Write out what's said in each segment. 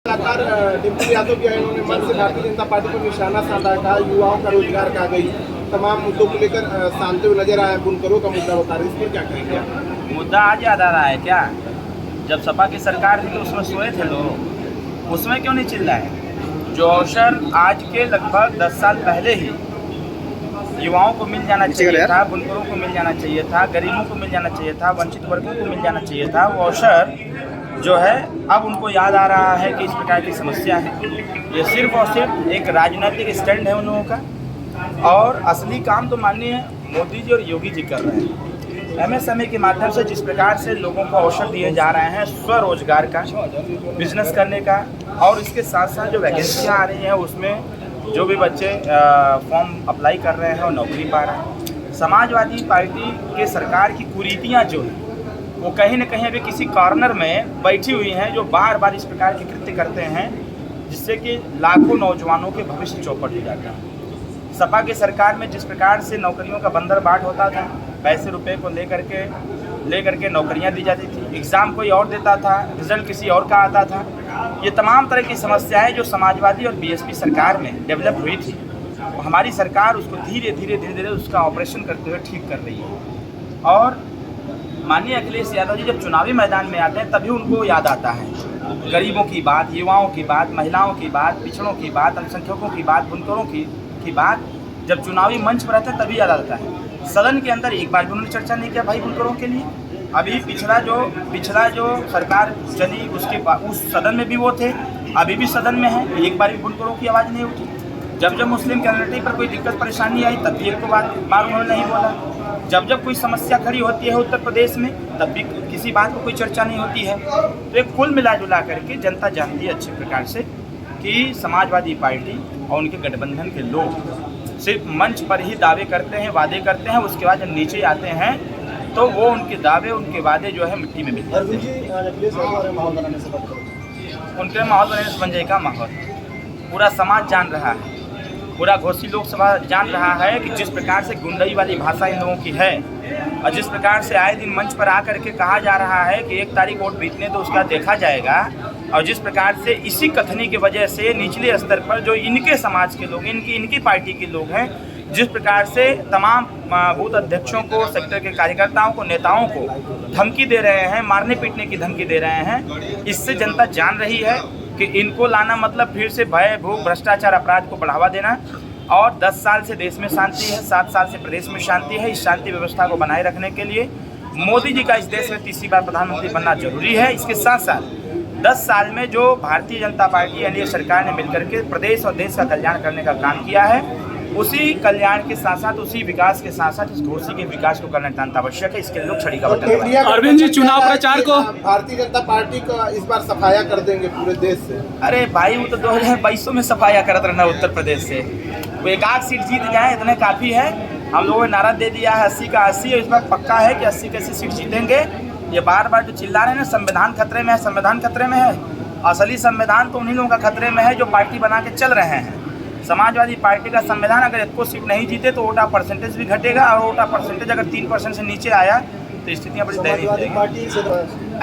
लगातार डिम्पल यादव भी इन्होंने मन से भारतीय जनता पार्टी पर निशाना साधा था। युवाओं का रोजगार का गई तमाम मुद्दों को लेकर साधते हुए नजर आया। बुनकरों का मुद्दा बता रहे, इस पर क्या कहेंगे? मुद्दा आज याद आ रहा है क्या? जब सपा की सरकार थी तो उसमें सोए थे लोग, उसमें क्यों नहीं चिल्लाए? जो अवसर आज के लगभग 10 साल पहले ही युवाओं को मिल जाना चाहिए था, बुनकरों को मिल जाना चाहिए था, गरीबों को मिल जाना चाहिए था, वंचित वर्गों को मिल जाना चाहिए था, वो अवसर जो है अब उनको याद आ रहा है कि इस प्रकार की समस्या है। ये सिर्फ और सिर्फ एक राजनीतिक स्टैंड है उन लोगों का, और असली काम तो माननीय मोदी जी और योगी जी कर रहे हैं। MSME के माध्यम से जिस प्रकार से लोगों को अवसर दिए जा रहे हैं स्वरोजगार का, बिजनेस करने का, और इसके साथ साथ जो वैकेंसियाँ आ रही हैं उसमें जो भी बच्चे फॉर्म अप्लाई कर रहे हैं और नौकरी पा रहे हैं। समाजवादी पार्टी के सरकार की कुरीतियाँ जो हैं वो कहीं न कहीं अभी किसी कॉर्नर में बैठी हुई हैं, जो बार बार इस प्रकार के कृत्य करते हैं जिससे कि लाखों नौजवानों के भविष्य चौपट हो जाता है। सपा की सरकार में जिस प्रकार से नौकरियों का बंदर बाट होता था, पैसे रुपए को लेकर के नौकरियां दी जाती थी, एग्ज़ाम कोई और देता था, रिजल्ट किसी और का आता था। ये तमाम तरह की समस्याएं जो समाजवादी और BSP सरकार में डेवलप हुई थी, वो हमारी सरकार उसको धीरे धीरे उसका ऑपरेशन करते हुए ठीक कर रही है। और माननीय अखिलेश यादव जी जब चुनावी मैदान में आते हैं तभी उनको याद आता है गरीबों की बात, युवाओं की बात, महिलाओं की बात, पिछड़ों की बात, अल्पसंख्यकों की बात, बुनकरों की बात जब चुनावी मंच पर आते हैं तभी याद आता है। सदन के अंदर एक बार भी उन्होंने चर्चा नहीं किया भाई बुनकरों के लिए। अभी पिछला जो सरकार चली उस सदन में भी वो थे, अभी भी सदन में है, एक बार भी बुनकरों की आवाज़ नहीं उठी। जब मुस्लिम कम्युनिटी पर कोई दिक्कत परेशानी आई तब भी एक बार उन्होंने नहीं बोला। जब कोई समस्या खड़ी होती है उत्तर प्रदेश में तब भी किसी बात को कोई चर्चा नहीं होती है। तो एक कुल मिला जुला करके जनता जानती है अच्छे प्रकार से कि समाजवादी पार्टी और उनके गठबंधन के लोग सिर्फ मंच पर ही दावे करते हैं, वादे करते हैं, उसके बाद जब नीचे आते हैं तो वो उनके दावे, उनके वादे जो है मिट्टी में मिल जाते हैं। उनके माहौल बनाने से बन जाएगा माहौल पूरा समाज जान रहा है, पूरा घोसी लोकसभा जान रहा है कि जिस प्रकार से गुंडई वाली भाषा इन लोगों की है, और जिस प्रकार से आए दिन मंच पर आकर के कहा जा रहा है कि 1 तारीख वोट बीतने तो उसका देखा जाएगा, और जिस प्रकार से इसी कथनी की वजह से निचले स्तर पर जो इनके समाज के लोग, इनकी पार्टी के लोग हैं, जिस प्रकार से तमाम बूथ अध्यक्षों को, सेक्टर के कार्यकर्ताओं को, नेताओं को धमकी दे रहे हैं, मारने पीटने की धमकी दे रहे हैं, इससे जनता जान रही है कि इनको लाना मतलब फिर से भय, भूख, भ्रष्टाचार, अपराध को बढ़ावा देना। और 10 साल से देश में शांति है, 7 साल से प्रदेश में शांति है। इस शांति व्यवस्था को बनाए रखने के लिए मोदी जी का इस देश में तीसरी बार प्रधानमंत्री बनना जरूरी है। इसके साथ साथ 10 साल में जो भारतीय जनता पार्टी एनडीए सरकार ने मिलकर के प्रदेश और देश का कल्याण करने का काम किया है, उसी कल्याण के साथ साथ, उसी विकास के साथ साथ इस घोसी के विकास को करना अत्यंत आवश्यक है। इसके लोग छड़ी का बटन दबाएं। अरविंद जी, चुनाव प्रचार को भारतीय जनता पार्टी का इस बार सफाया कर देंगे पूरे देश से। अरे भाई, वो तो 2022 में सफाया करत रहना उत्तर प्रदेश से। वो 1 सीट जीत जाए इतने काफ़ी है। हम लोगों ने नारा दे दिया है 80 का 80, और इस बार पक्का है कि 80 की 80 सीट जीतेंगे। ये बार बार जो चिल्ला रहे हैं ना संविधान खतरे में है, संविधान खतरे में है, असली संविधान तो उन्हीं लोगों का खतरे में है जो पार्टी बना के चल रहे हैं। समाजवादी पार्टी का संविधान अगर 1 सीट नहीं जीते तो वोटा परसेंटेज भी घटेगा, और वोटा परसेंटेज अगर 3% से नीचे आया तो स्थितियाँ बड़ी दयनीय हो जाएगी।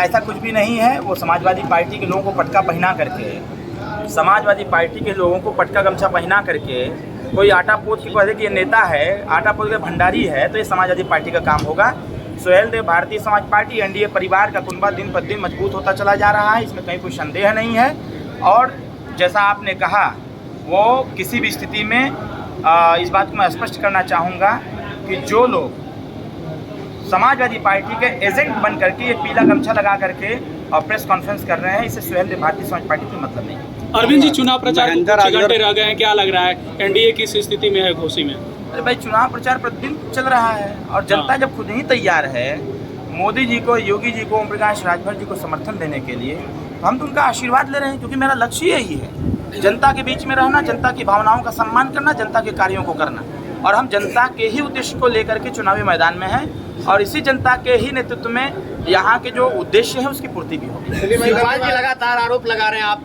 ऐसा कुछ भी नहीं है। वो समाजवादी पार्टी के लोगों को पटका पहना करके, समाजवादी पार्टी के लोगों को पटका गमछा पहना करके कोई आटा पोत की कहे कि ये नेता है, आटा पोत के भंडारी है, तो ये समाजवादी पार्टी का काम होगा। सुहेल देव भारतीय समाज पार्टी एनडीए परिवार का कुनबा दिन पर दिन मजबूत होता चला जा रहा है, इसमें कहीं कोई संदेह नहीं है। और जैसा आपने कहा, वो किसी भी स्थिति में इस बात को मैं स्पष्ट करना चाहूँगा कि जो लोग समाजवादी पार्टी के एजेंट बन करके ये पीला गमछा लगा करके और प्रेस कॉन्फ्रेंस कर रहे हैं, इससे सुहेल देव भारतीय समाज पार्टी को मतलब नहीं। अरविंद जी, चुनाव प्रचार कुछ घंटे रह गए हैं, क्या लग रहा है एनडीए किस स्थिति में है घोसी में? अरे भाई, चुनाव प्रचार प्रतिदिन चल रहा है, और जनता जब खुद ही तैयार है मोदी जी को, योगी जी को, ओम प्रकाश राजभर जी को समर्थन देने के लिए, तो हम तो उनका आशीर्वाद ले रहे हैं, क्योंकि मेरा लक्ष्य यही है, जनता के बीच में रहना, जनता की भावनाओं का सम्मान करना, जनता के कार्यों को करना। और हम जनता के ही उद्देश्य को लेकर के चुनावी मैदान में हैं, और इसी जनता के ही नेतृत्व में यहाँ के जो उद्देश्य है उसकी पूर्ति भी होगी। लगातार आरोप लगा रहे हैं आप पे